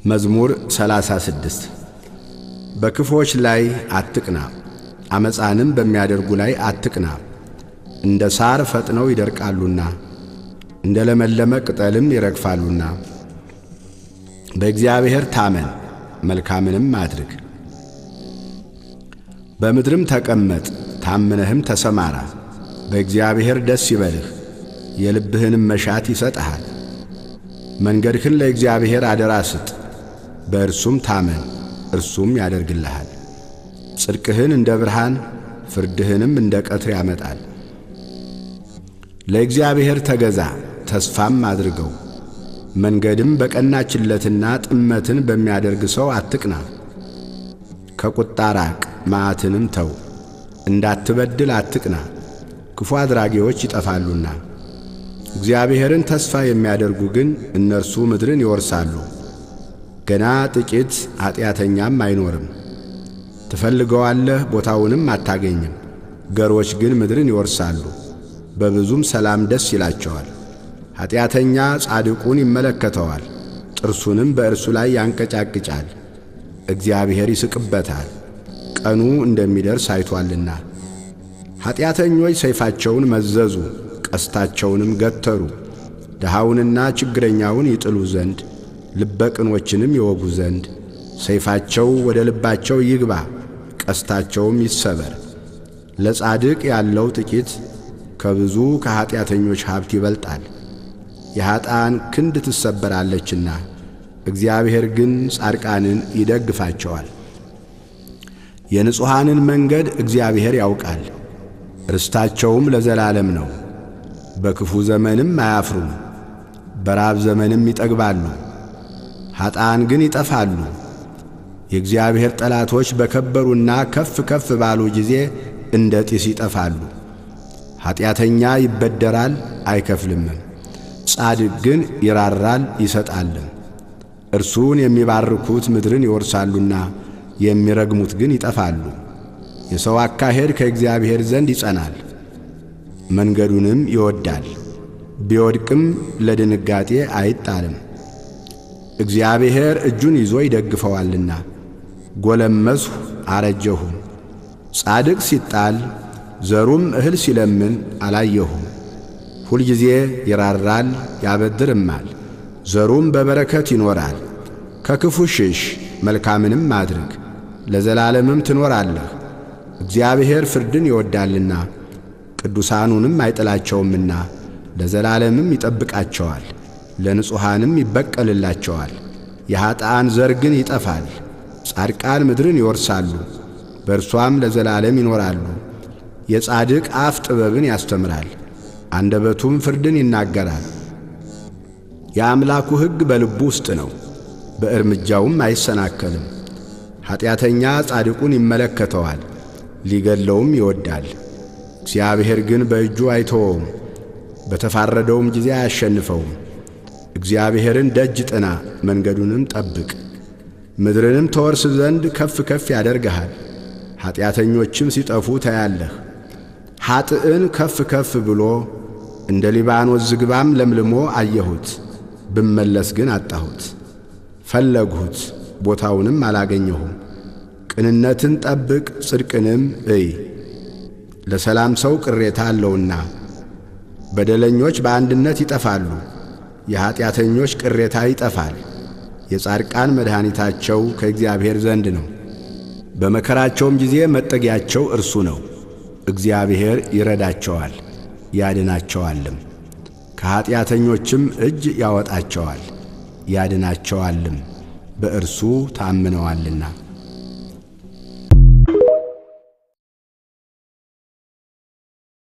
መዝሙር 36 በክፎች ላይ አትቅና፣ አመፃንም በሚያደርጉ ላይ አትቅና። እንደ ሳር ፈጥነው ይደርቃሉና እንደ ለመለመ ቅጠልም ይረግፋሉና። በእግዚአብሔር ታመን፣ መልካምንም አድርግ። በምድርም ተቀመጥ፣ ታምነህም ተሰማራ። በእግዚአብሔር ደስ ይበልህ፣ የልብህንም መሻት ይሰጥሃል። መንገድህን ለእግዚአብሔር አደራ ስጥ፣ በእርሱም ታመን፣ እርሱም ያደርግልሃል። ጽድቅህን እንደ ብርሃን ፍርድህንም እንደ ቀትር ያመጣል። ለእግዚአብሔር ተገዛ፣ ተስፋም አድርገው። መንገድም በቀናችለትና ጥመትን በሚያደርግ ሰው አትቅና። ከቁጣ ራቅ፣ መዓትንም ተው። እንዳትበድል አትቅና፣ ክፉ አድራጊዎች ይጠፋሉና። እግዚአብሔርን ተስፋ የሚያደርጉ ግን እነርሱ ምድርን ይወርሳሉ። ገና ጥቂት ኀጢአተኛም አይኖርም። ትፈልገዋለህ፣ ቦታውንም አታገኝም። ገሮች ግን ምድርን ይወርሳሉ፣ በብዙም ሰላም ደስ ይላቸዋል። ኀጢአተኛ ጻድቁን ይመለከተዋል፣ ጥርሱንም በእርሱ ላይ ያንቀጫቅጫል። እግዚአብሔር ይስቅበታል፣ ቀኑ እንደሚደርስ አይቶአልና። ኀጢአተኞች ሰይፋቸውን መዘዙ፣ ቀስታቸውንም ገተሩ። ድሃውንና ችግረኛውን ይጥሉ ዘንድ ልበ ቅኖችንም ይወጉ ዘንድ። ሰይፋቸው ወደ ልባቸው ይግባ፣ ቀስታቸውም ይሰበር። ለጻድቅ ያለው ጥቂት ከብዙ ከኀጢአተኞች ሀብት ይበልጣል። የኀጥኣን ክንድ ትሰበራለችና፣ እግዚአብሔር ግን ጻድቃንን ይደግፋቸዋል። የንጹሓንን መንገድ እግዚአብሔር ያውቃል፣ ርስታቸውም ለዘላለም ነው። በክፉ ዘመንም አያፍሩም፣ በራብ ዘመንም ይጠግባሉ። ኀጥኣን ግን ይጠፋሉ። የእግዚአብሔር ጠላቶች በከበሩና ከፍ ከፍ ባሉ ጊዜ እንደ ጢስ ይጠፋሉ። ኀጢአተኛ ይበደራል አይከፍልምም፣ ጻድቅ ግን ይራራል ይሰጣልም። እርሱን የሚባርኩት ምድርን ይወርሳሉና የሚረግሙት ግን ይጠፋሉ። የሰው አካሄድ ከእግዚአብሔር ዘንድ ይጸናል፣ መንገዱንም ይወድዳል። ቢወድቅም ለድንጋጤ አይጣልም፣ እግዚአብሔር እጁን ይዞ ይደግፈዋልና። ጎለመስሁ አረጀሁም፣ ጻድቅ ሲጣል ዘሩም እህል ሲለምን አላየሁም። ሁልጊዜ ይራራል ያበድርማል፣ ዘሩም በበረከት ይኖራል። ከክፉ ሽሽ፣ መልካምንም አድርግ፣ ለዘላለምም ትኖራለህ። እግዚአብሔር ፍርድን ይወዳልና ቅዱሳኑንም አይጥላቸውምና ለዘላለምም ይጠብቃቸዋል። ለንጹሓንም ይበቀልላቸዋል። የኀጥኣን ዘር ግን ይጠፋል። ጻድቃን ምድርን ይወርሳሉ፣ በእርሷም ለዘላለም ይኖራሉ። የጻድቅ አፍ ጥበብን ያስተምራል፣ አንደበቱም ፍርድን ይናገራል። የአምላኩ ሕግ በልቡ ውስጥ ነው፣ በእርምጃውም አይሰናከልም። ኀጢአተኛ ጻድቁን ይመለከተዋል፣ ሊገድለውም ይወዳል። እግዚአብሔር ግን በእጁ አይተወውም፣ በተፋረደውም ጊዜ አያሸንፈውም። እግዚአብሔርን ደጅ ጥና፣ መንገዱንም ጠብቅ። ምድርንም ተወርስ ዘንድ ከፍ ከፍ ያደርግሃል። ኀጢአተኞችም ሲጠፉ ታያለህ። ኀጥእን ከፍ ከፍ ብሎ እንደ ሊባኖስ ዝግባም ለምልሞ አየሁት። ብመለስ ግን አጣሁት። ፈለግሁት፣ ቦታውንም አላገኘሁም። ቅንነትን ጠብቅ፣ ጽድቅንም እይ። ለሰላም ሰው ቅሬታ አለውና በደለኞች በአንድነት ይጠፋሉ። የኀጢአተኞች ቅሬታ ይጠፋል። የጻድቃን መድኃኒታቸው ከእግዚአብሔር ዘንድ ነው፣ በመከራቸውም ጊዜ መጠጊያቸው እርሱ ነው። እግዚአብሔር ይረዳቸዋል ያድናቸዋልም፣ ከኀጢአተኞችም እጅ ያወጣቸዋል ያድናቸዋልም፣ በእርሱ ታምነዋልና።